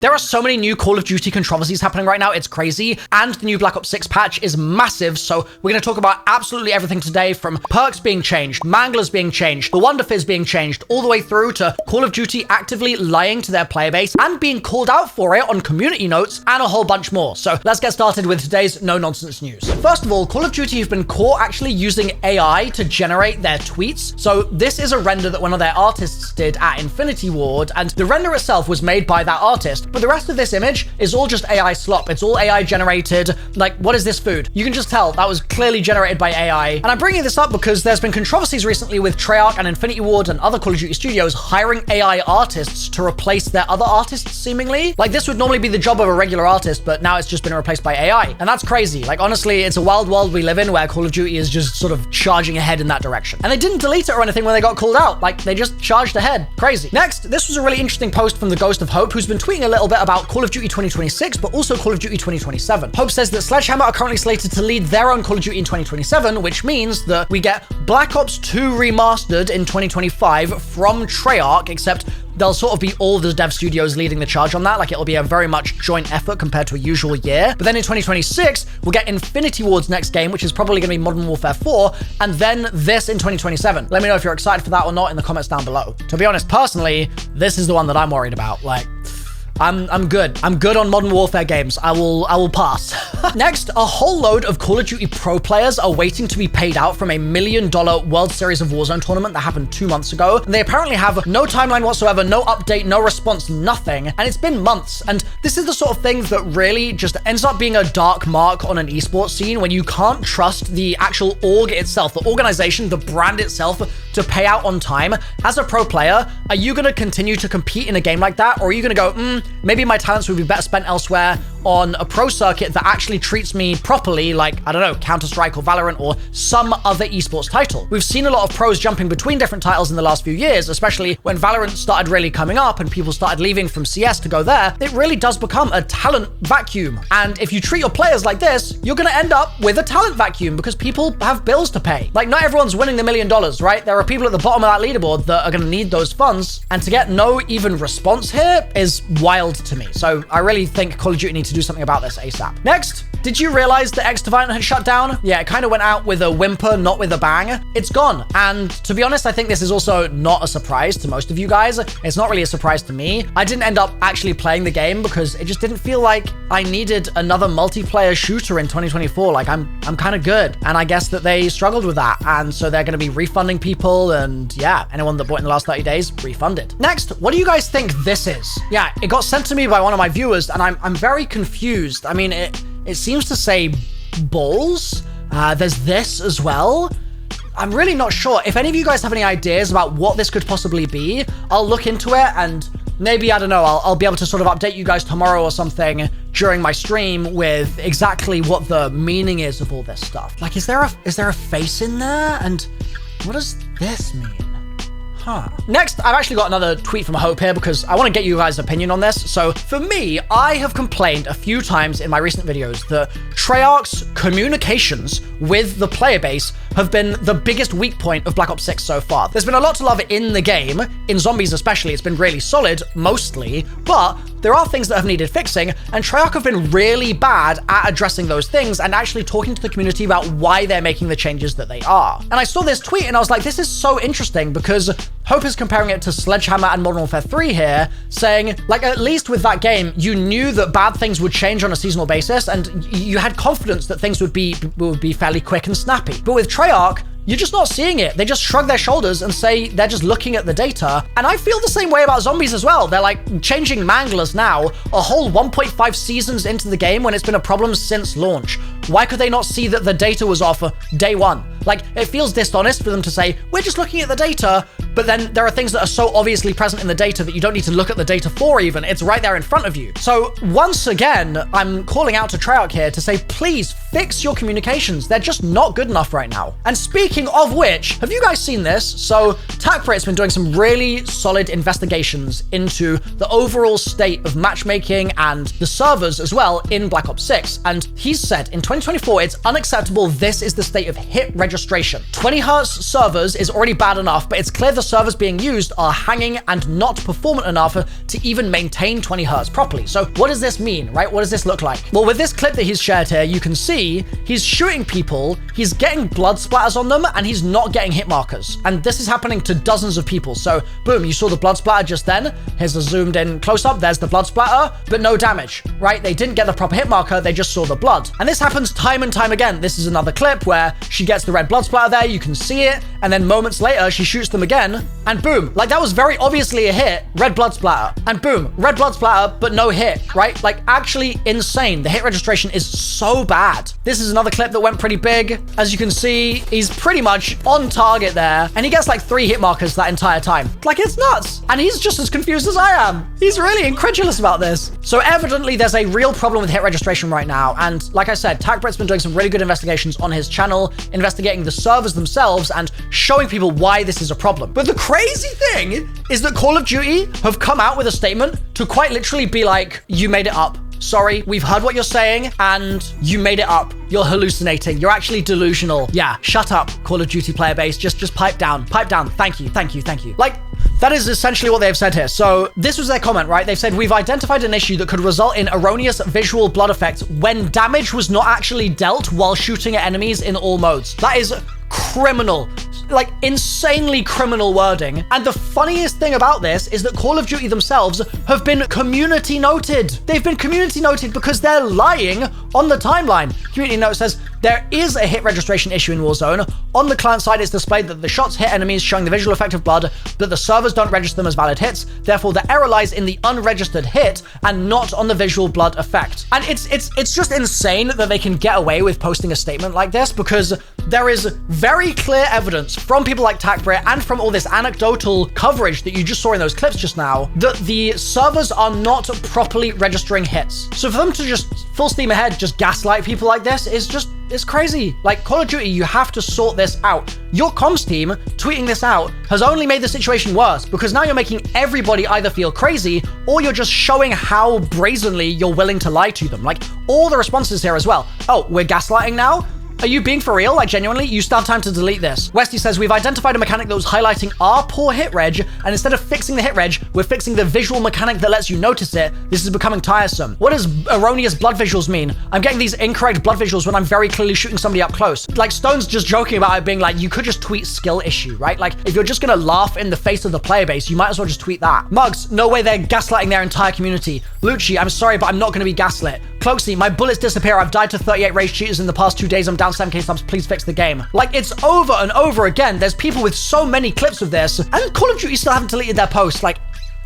There are so many new Call of Duty controversies happening right now, it's crazy, and the new Black Ops 6 patch is massive, so we're going to talk about absolutely everything today, from perks being changed, manglers being changed, the Wonder Fizz being changed, all the way through to Call of Duty actively lying to their player base and being called out for it on community notes, and a whole bunch more. So let's get started with today's no-nonsense news. First of all, Call of Duty have been caught actually using AI to generate their tweets. So this is a render that one of their artists did at Infinity Ward, and the render itself was made by that artist. But the rest of this image is all just AI slop. It's all AI generated. Like, what is this food? You can just tell that was clearly generated by AI. And I'm bringing this up because there's been controversies recently with TREYARCH and Infinity Ward and other Call of Duty studios hiring AI artists to replace their other artists, seemingly. Like, this would normally be the job of a regular artist, but now it's just been replaced by AI. And that's crazy. Like, honestly, it's a wild world we live in where Call of Duty is just sort of charging ahead in that direction. And they didn't delete it or anything when they got called out. Like, they just charged ahead. Crazy. Next, this was a really interesting post from the Ghost of Hope, who's been tweeting a little bit about Call of Duty 2026, but also Call of Duty 2027. Hope says that Sledgehammer are currently slated to lead their own Call of Duty in 2027, which means that we get Black Ops 2 remastered in 2025 from Treyarch, except they'll sort of be all the dev studios leading the charge on that. Like, it'll be a very much joint effort compared to a usual year. But then in 2026, we'll get Infinity Ward's next game, which is probably going to be Modern Warfare 4, and then this in 2027. Let me know if you're excited for that or not in the comments down below. To be honest, personally, this is the one that I'm worried about. Like, I'm good. I'm good on Modern Warfare games. I will pass. Next, a whole load of Call of Duty Pro players are waiting to be paid out from a $1 million World Series of Warzone tournament that happened 2 months ago. And they apparently have no timeline whatsoever, no update, no response, nothing. And it's been months. And this is the sort of thing that really just ends up being a dark mark on an esports scene when you can't trust the actual org itself, the organization, the brand itself to pay out on time. As a pro player, are you going to continue to compete in a game like that? Or are you going to go, maybe my talents would be better spent elsewhere on a pro circuit that actually treats me properly, like, I don't know, Counter-Strike or Valorant or some other esports title. We've seen a lot of pros jumping between different titles in the last few years, especially when Valorant started really coming up and people started leaving from CS to go there. It really does become a talent vacuum. And if you treat your players like this, you're going to end up with a talent vacuum because people have bills to pay. Like, not everyone's winning the $1 million, right? There are people at the bottom of that leaderboard that are going to need those funds. And to get no even response here is wild to me. So I really think Call of Duty needs to do something about this ASAP. Next, did you realize that XDefiant had shut down? Yeah, it kind of went out with a whimper, not with a bang. It's gone. And to be honest, I think this is also not a surprise to most of you guys. It's not really a surprise to me. I didn't end up actually playing the game because it just didn't feel like I needed another multiplayer shooter in 2024. Like, I'm kind of good. And I guess that they struggled with that. And so they're going to be refunding people. And yeah, anyone that bought in the last 30 days, refunded. Next, what do you guys think this is? Yeah, it got sent to me by one of my viewers and I'm very confused. I mean, it seems to say balls. There's this as well. I'm really not sure. If any of you guys have any ideas about what this could possibly be, I'll look into it and maybe, I don't know, I'll be able to sort of update you guys tomorrow or something during my stream with exactly what the meaning is of all this stuff. Like, is there a face in there? And what does this mean? Next, I've actually got another tweet from Hope here because I want to get you guys' opinion on this. So for me, I have complained a few times in my recent videos that Treyarch's communications with the player base have been the biggest weak point of Black Ops 6 so far. There's been a lot to love in the game, in zombies especially. It's been really solid, mostly, but there are things that have needed fixing, and Treyarch have been really bad at addressing those things and actually talking to the community about why they're making the changes that they are. And I saw this tweet and I was like, this is so interesting because Hope is comparing it to Sledgehammer and Modern Warfare 3 here, saying, like, at least with that game, you knew that bad things would change on a seasonal basis, and you had confidence that things would be fairly quick and snappy. But with Treyarch, you're just not seeing it. They just shrug their shoulders and say they're just looking at the data. And I feel the same way about zombies as well. They're like changing manglers now, a whole 1.5 seasons into the game when it's been a problem since launch. Why could they not see that the data was off day one? Like, it feels dishonest for them to say, we're just looking at the data, but then there are things that are so obviously present in the data that you don't need to look at the data for even. It's right there in front of you. So once again, I'm calling out to Treyarch here to say, please fix your communications. They're just not good enough right now. And speaking of which, have you guys seen this? So TACPRIT's been doing some really solid investigations into the overall state of matchmaking and the servers as well in Black Ops 6. And he's said in 20 2024, it's unacceptable. This is the state of hit registration. 20 hertz servers is already bad enough, but it's clear the servers being used are hanging and not performant enough to even maintain 20 hertz properly. So what does this mean, right? What does this look like? Well, with this clip that he's shared here, you can see he's shooting people, he's getting blood splatters on them, and he's not getting hit markers. And this is happening to dozens of people. So boom, you saw the blood splatter just then. Here's a zoomed in close up. There's the blood splatter, but no damage, right? They didn't get the proper hit marker. They just saw the blood. And this happens time and time again. This is another clip where she gets the red blood splatter there. You can see it. And then moments later, she shoots them again and boom, like that was very obviously a hit, red blood splatter, and boom, red blood splatter, but no hit, right? Like actually insane. The hit registration is so bad. This is another clip that went pretty big. As you can see, he's pretty much on target there, and he gets like 3 hit markers that entire time. Like it's nuts. And he's just as confused as I am. He's really incredulous about this. So evidently there's a real problem with hit registration right now. And like I said, TACBrit's been doing some really good investigations on his channel, investigating the servers themselves and showing people why this is a problem. But the crazy thing is that Call of Duty have come out with a statement to quite literally be like, you made it up. Sorry, we've heard what you're saying and you made it up. You're hallucinating. You're actually delusional. Yeah, shut up, Call of Duty player base. Just pipe down. Pipe down. Thank you. Thank you. Thank you. Like, that is essentially what they've said here. So this was their comment, right? They've said, we've identified an issue that could result in erroneous visual blood effects when damage was not actually dealt while shooting at enemies in all modes. That is criminal. Like insanely criminal wording. And the funniest thing about this is that Call of Duty themselves have been community noted. They've been community noted because they're lying on the timeline. Community note says, there is a hit registration issue in Warzone. On the client side, it's displayed that the shots hit enemies showing the visual effect of blood, but the servers don't register them as valid hits. Therefore, the error lies in the unregistered hit and not on the visual blood effect. And it's just insane that they can get away with posting a statement like this because there is very clear evidence from people like TACBrit and from all this anecdotal coverage that you just saw in those clips just now that the servers are not properly registering hits. So for them to just full steam ahead, just gaslight people like this is crazy. Like Call of Duty, you have to sort this out. Your comms team tweeting this out has only made the situation worse because now you're making everybody either feel crazy or you're just showing how brazenly you're willing to lie to them. Like all the responses here as well. Oh, we're gaslighting now? Are you being for real? Like genuinely? You still have time to delete this. Westy says, we've identified a mechanic that was highlighting our poor hit reg, and instead of fixing the hit reg, we're fixing the visual mechanic that lets you notice it. This is becoming tiresome. What does erroneous blood visuals mean? I'm getting these incorrect blood visuals when I'm very clearly shooting somebody up close. Like Stone's just joking about it being like, you could just tweet skill issue, right? Like if you're just gonna laugh in the face of the player base, you might as well just tweet that. Mugs, no way they're gaslighting their entire community. Lucci, I'm sorry, but I'm not gonna be gaslit. Cloaksy, my bullets disappear. I've died to 38 rage cheaters in the past 2 days. I'm down 7k subs. Please fix the game. Like, it's over and over again. There's people with so many clips of this, and Call of Duty still haven't deleted their posts. Like,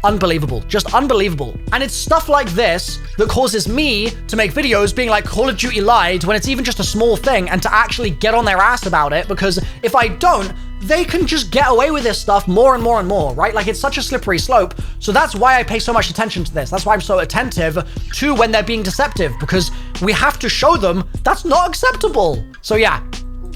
unbelievable. Just unbelievable. And it's stuff like this that causes me to make videos being like, Call of Duty lied, when it's even just a small thing, and to actually get on their ass about it, because if I don't, they can just get away with this stuff more and more and more, right? Like, it's such a slippery slope. So that's why I pay so much attention to this. That's why I'm so attentive to when they're being deceptive, because we have to show them that's not acceptable. So yeah,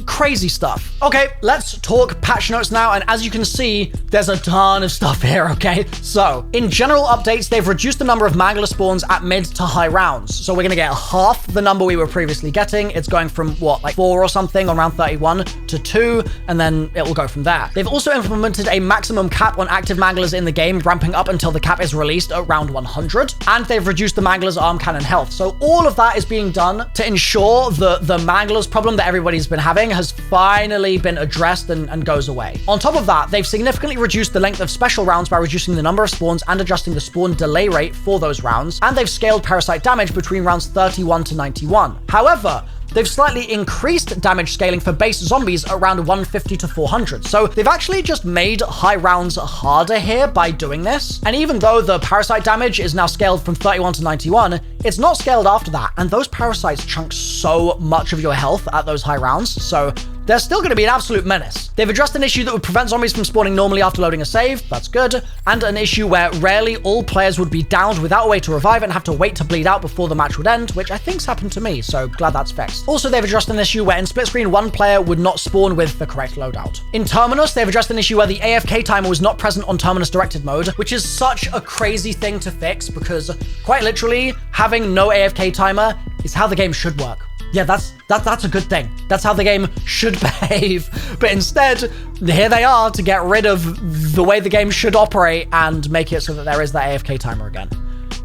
crazy stuff. Okay, let's talk patch notes now. And as you can see, there's a ton of stuff here, okay? So in general updates, they've reduced the number of mangler spawns at mid to high rounds. So we're gonna get half the number we were previously getting. It's going from what, like 4 or something on round 31 to 2, and then it will go from there. They've also implemented a maximum cap on active manglers in the game, ramping up until the cap is released at round 100. And they've reduced the mangler's arm cannon health. So all of that is being done to ensure that the manglers problem that everybody's been having has finally been addressed and goes away. On top of that, they've significantly reduced the length of special rounds by reducing the number of spawns and adjusting the spawn delay rate for those rounds, and they've scaled parasite damage between rounds 31 to 91. However, they've slightly increased damage scaling for base zombies around 150 to 400. So they've actually just made high rounds harder here by doing this. And even though the parasite damage is now scaled from 31 to 91, it's not scaled after that. And those parasites chunk so much of your health at those high rounds. So they're still going to be an absolute menace. They've addressed an issue that would prevent zombies from spawning normally after loading a save. That's good. And an issue where rarely all players would be downed without a way to revive and have to wait to bleed out before the match would end, which I think's happened to me, so glad that's fixed. Also, they've addressed an issue where in split screen, one player would not spawn with the correct loadout. In Terminus, they've addressed an issue where the AFK timer was not present on Terminus directed mode, which is such a crazy thing to fix because quite literally having no AFK timer is how the game should work. Yeah, that's a good thing. That's how the game should behave. But instead, here they are to get rid of the way the game should operate and make it so that there is that AFK timer again.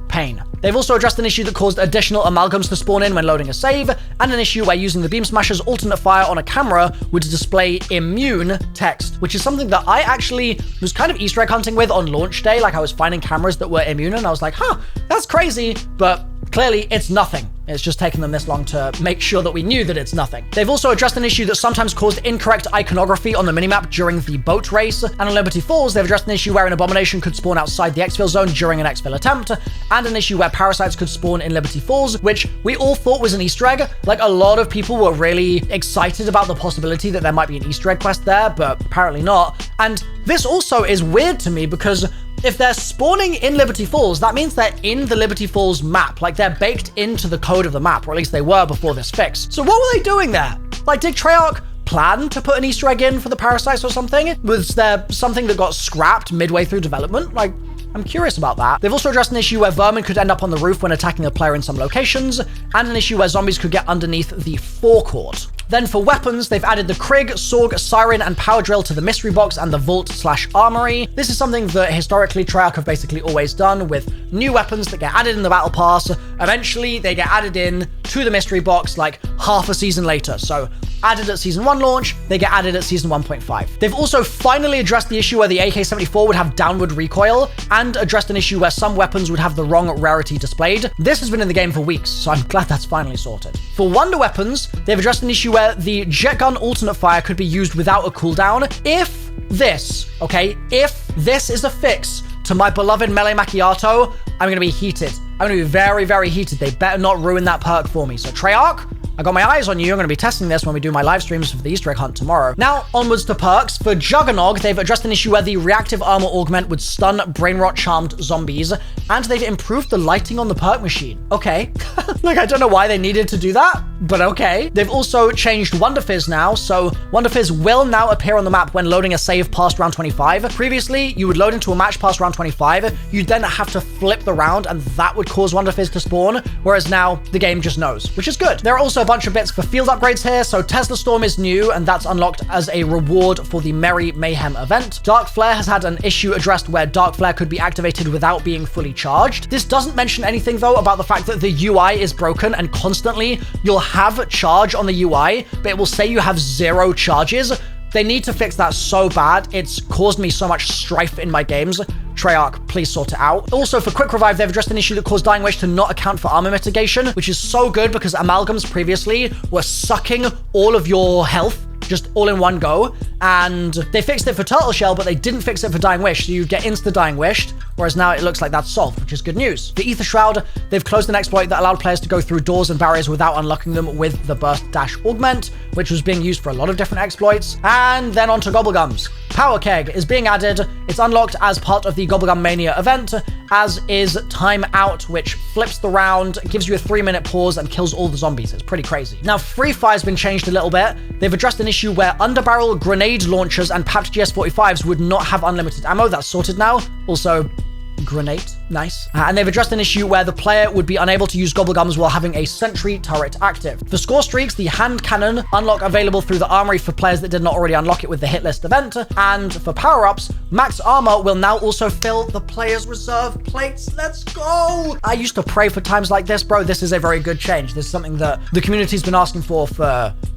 Pain. They've also addressed an issue that caused additional amalgams to spawn in when loading a save, and an issue where using the Beam Smasher's alternate fire on a camera would display immune text, which is something that I actually was kind of Easter egg hunting with on launch day. Like, I was finding cameras that were immune, and I was like, huh, that's crazy, but clearly it's nothing. It's just taken them this long to make sure that we knew that it's nothing. They've also addressed an issue that sometimes caused incorrect iconography on the minimap during the boat race. And on Liberty Falls, they've addressed an issue where an abomination could spawn outside the exfil zone during an exfil attempt, and an issue where parasites could spawn in Liberty Falls, which we all thought was an Easter egg. Like, a lot of people were really excited about the possibility that there might be an Easter egg quest there, but apparently not. And this also is weird to me because if they're spawning in Liberty Falls, that means they're in the Liberty Falls map. Like, they're baked into the code of the map, or at least they were before this fix. So what were they doing there? Like, did TREYARCH plan to put an Easter egg in for the parasites or something? Was there something that got scrapped midway through development? Like, I'm curious about that. They've also addressed an issue where vermin could end up on the roof when attacking a player in some locations, and an issue where zombies could get underneath the forecourt. Then for weapons, they've added the Krig, Sorg, Siren, and Power Drill to the mystery box and the vault/armory. This is something that historically TREYARCH have basically always done with new weapons that get added in the battle pass. Eventually, they get added in to the mystery box like half a season later. So added at Season 1 launch, they get added at Season 1.5. They've also finally addressed the issue where the AK-74 would have downward recoil, and addressed an issue where some weapons would have the wrong rarity displayed. This has been in the game for weeks, so I'm glad that's finally sorted. For wonder weapons, they've addressed an issue where the jet gun alternate fire could be used without a cooldown. If this is a fix to my beloved Melee Macchiato, I'm going to be heated. I'm going to be very, very heated. They better not ruin that perk for me. So TREYARCH, I got my eyes on you. I'm going to be testing this when we do my live streams for the Easter egg hunt tomorrow. Now, onwards to perks. For Juggernog, they've addressed an issue where the reactive armor augment would stun brain rot charmed zombies, and they've improved the lighting on the perk machine. Okay. Like, I don't know why they needed to do that, but okay. They've also changed Wonder Fizz now, so Wonder Fizz will now appear on the map when loading a save past round 25. Previously, you would load into a match past round 25, you'd then have to flip the round, and that would cause Wonder Fizz to spawn, whereas now the game just knows, which is good. There are also a bunch of bits for field upgrades here. So Tesla Storm is new, and that's unlocked as a reward for the Merry Mayhem event. Dark Flare has had an issue addressed where Dark Flare could be activated without being fully charged. This doesn't mention anything though about the fact that the UI is broken, and constantly you'll have charge on the UI, but it will say you have 0 charges. They need to fix that so bad. It's caused me so much strife in my games. TREYARCH, please sort it out. Also, for Quick Revive, they've addressed an issue that caused Dying Wish to not account for armor mitigation, which is so good because amalgams previously were sucking all of your health just all in one go, and they fixed it for Turtle Shell, but they didn't fix it for Dying Wish, so you get insta-Dying Wished, whereas now it looks like that's solved, which is good news. For Ether Shroud, they've closed an exploit that allowed players to go through doors and barriers without unlocking them with the Burst Dash Augment, which was being used for a lot of different exploits. And then on to Gobblegums. Power Keg is being added. It's unlocked as part of the Gobblegum Mania event, as is Time Out, which flips the round, gives you a 3-minute pause, and kills all the zombies. It's pretty crazy. Now, Free Fire's been changed a little bit. They've addressed an issue where underbarrel grenade launchers and papped GS45s would not have unlimited ammo. That's sorted now. Also, grenade, nice. And they've addressed an issue where the player would be unable to use Gobblegums while having a sentry turret active. For Score Streaks, the hand cannon unlock available through the armory for players that did not already unlock it with the hit list event. And for power-ups, max armor will now also fill the player's reserve plates. Let's go! I used to pray for times like this, bro. This is a very good change. This is something that the community's been asking for,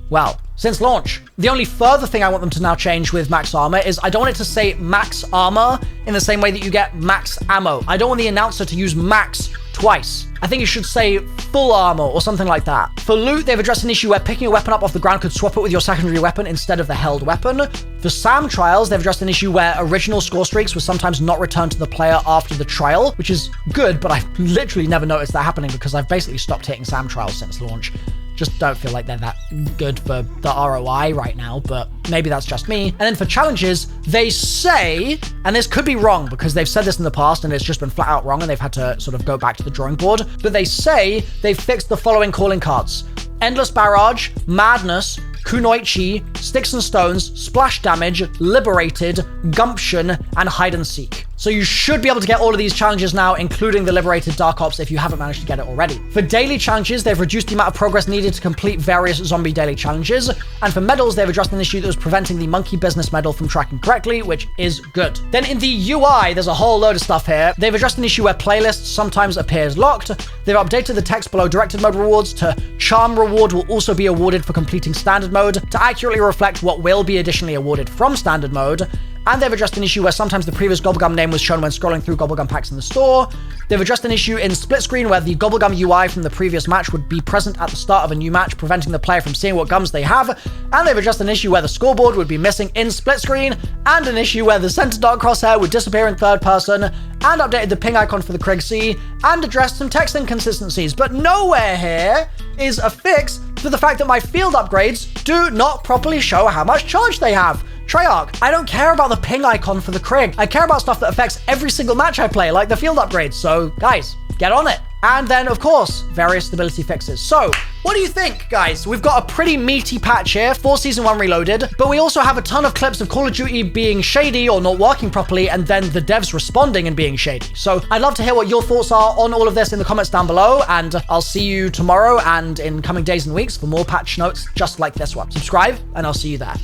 well, since launch. The only further thing I want them to now change with max armor is I don't want it to say max armor in the same way that you get max ammo. I don't want the announcer to use max twice. I think it should say full armor or something like that. For loot, they've addressed an issue where picking a weapon up off the ground could swap it with your secondary weapon instead of the held weapon. For SAM trials, they've addressed an issue where original score streaks were sometimes not returned to the player after the trial, which is good, but I've literally never noticed that happening because I've basically stopped hitting SAM trials since launch. Just don't feel like they're that good for the ROI right now, but maybe that's just me. And then for challenges, they say, and this could be wrong because they've said this in the past and it's just been flat out wrong and they've had to sort of go back to the drawing board, but they say they've fixed the following calling cards: Endless Barrage, Madness, Kunoichi, Sticks and Stones, Splash Damage, Liberated, Gumption, and Hide and Seek. So you should be able to get all of these challenges now, including the Liberated Dark Ops if you haven't managed to get it already. For daily challenges, they've reduced the amount of progress needed to complete various zombie daily challenges. And for medals, they've addressed an issue that was preventing the monkey business medal from tracking correctly, which is good. Then in the UI, there's a whole load of stuff here. They've addressed an issue where playlists sometimes appears locked. They've updated the text below directed mode rewards to charm reward will also be awarded for completing standard mode to accurately reflect what will be additionally awarded from standard mode. And they've addressed an issue where sometimes the previous Gobblegum name was shown when scrolling through Gobblegum packs in the store. They've addressed an issue in split screen where the Gobblegum UI from the previous match would be present at the start of a new match, preventing the player from seeing what gums they have. And they've addressed an issue where the scoreboard would be missing in split screen, and an issue where the center dot crosshair would disappear in third person, and updated the ping icon for the Krieg C, and addressed some text inconsistencies. But nowhere here is a fix for the fact that my field upgrades do not properly show how much charge they have. TREYARCH, I don't care about the ping icon for the Krieg. I care about stuff that affects every single match I play, like the field upgrades. So guys, get on it. And then, of course, various stability fixes. So, what do you think, guys? We've got a pretty meaty patch here for Season 1 Reloaded, but we also have a ton of clips of Call of Duty being shady or not working properly, and then the devs responding and being shady. So, I'd love to hear what your thoughts are on all of this in the comments down below, and I'll see you tomorrow and in coming days and weeks for more patch notes just like this one. Subscribe, and I'll see you there.